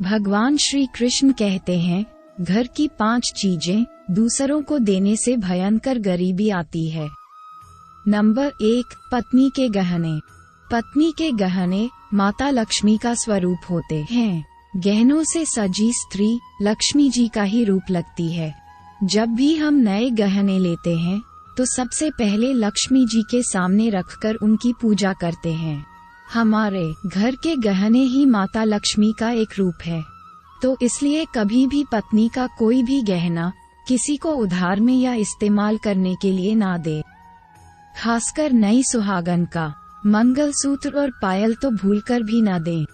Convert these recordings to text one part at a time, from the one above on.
भगवान श्री कृष्ण कहते हैं, घर की 5 चीजें दूसरों को देने से भयंकर गरीबी आती है। नंबर 1, पत्नी के गहने। पत्नी के गहने माता लक्ष्मी का स्वरूप होते हैं। गहनों से सजी स्त्री लक्ष्मी जी का ही रूप लगती है। जब भी हम नए गहने लेते हैं तो सबसे पहले लक्ष्मी जी के सामने रखकर उनकी पूजा करते हैं। हमारे घर के गहने ही माता लक्ष्मी का एक रूप है, तो इसलिए कभी भी पत्नी का कोई भी गहना किसी को उधार में या इस्तेमाल करने के लिए ना दे। खासकर नई सुहागन का मंगलसूत्र और पायल तो भूलकर भी ना दें।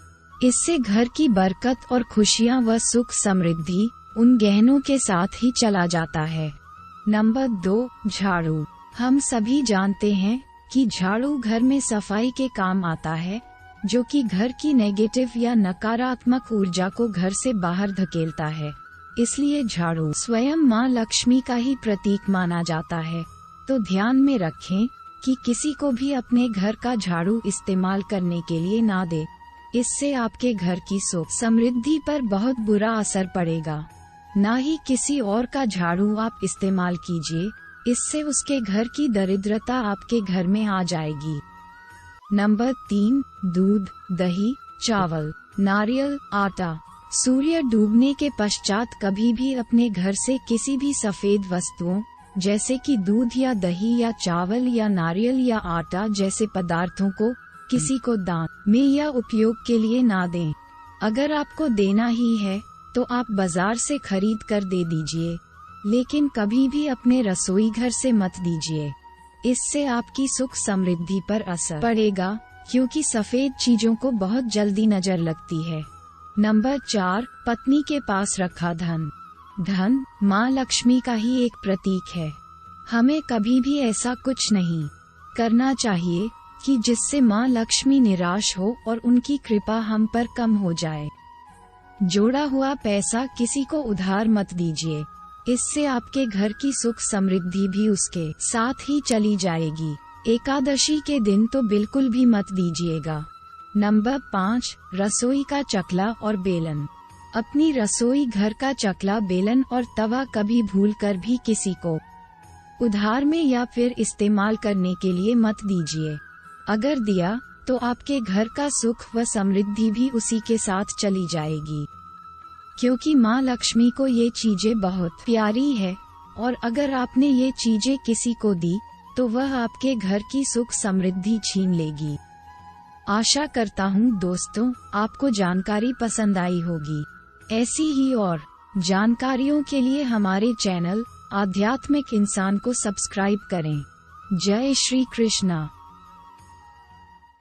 इससे घर की बरकत और खुशियां व सुख समृद्धि उन गहनों के साथ ही चला जाता है। नंबर 2, झाड़ू। हम सभी जानते हैं कि झाड़ू घर में सफाई के काम आता है, जो कि घर की नेगेटिव या नकारात्मक ऊर्जा को घर से बाहर धकेलता है। इसलिए झाड़ू स्वयं माँ लक्ष्मी का ही प्रतीक माना जाता है। तो ध्यान में रखें कि किसी को भी अपने घर का झाड़ू इस्तेमाल करने के लिए ना दे। इससे आपके घर की सुख समृद्धि पर बहुत बुरा असर पड़ेगा। ना ही किसी और का झाड़ू आप इस्तेमाल कीजिए, इससे उसके घर की दरिद्रता आपके घर में आ जाएगी। नंबर 3, दूध, दही, चावल, नारियल, आटा। सूर्य डूबने के पश्चात कभी भी अपने घर से किसी भी सफेद वस्तुओं जैसे कि दूध या दही या चावल या नारियल या आटा जैसे पदार्थों को किसी को दान में या उपयोग के लिए ना दें। अगर आपको देना ही है तो आप बाजार से खरीद कर दे दीजिए, लेकिन कभी भी अपने रसोई घर से मत दीजिए। इससे आपकी सुख समृद्धि पर असर पड़ेगा, क्योंकि सफेद चीजों को बहुत जल्दी नजर लगती है। नंबर 4, पत्नी के पास रखा धन। धन माँ लक्ष्मी का ही एक प्रतीक है। हमें कभी भी ऐसा कुछ नहीं करना चाहिए कि जिससे माँ लक्ष्मी निराश हो और उनकी कृपा हम पर कम हो जाए। जोड़ा हुआ पैसा किसी को उधार मत दीजिए, इससे आपके घर की सुख समृद्धि भी उसके साथ ही चली जाएगी। एकादशी के दिन तो बिल्कुल भी मत दीजिएगा। नंबर 5, रसोई का चकला और बेलन। अपनी रसोई घर का चकला, बेलन और तवा कभी भूलकर भी किसी को उधार में या फिर इस्तेमाल करने के लिए मत दीजिए। अगर दिया तो आपके घर का सुख व समृद्धि भी उसी के साथ चली जाएगी, क्योंकि माँ लक्ष्मी को ये चीजें बहुत प्यारी है, और अगर आपने ये चीजें किसी को दी तो वह आपके घर की सुख समृद्धि छीन लेगी। आशा करता हूँ दोस्तों आपको जानकारी पसंद आई होगी। ऐसी ही और जानकारियों के लिए हमारे चैनल आध्यात्मिक इंसान को सब्सक्राइब करें। जय श्री कृष्णा।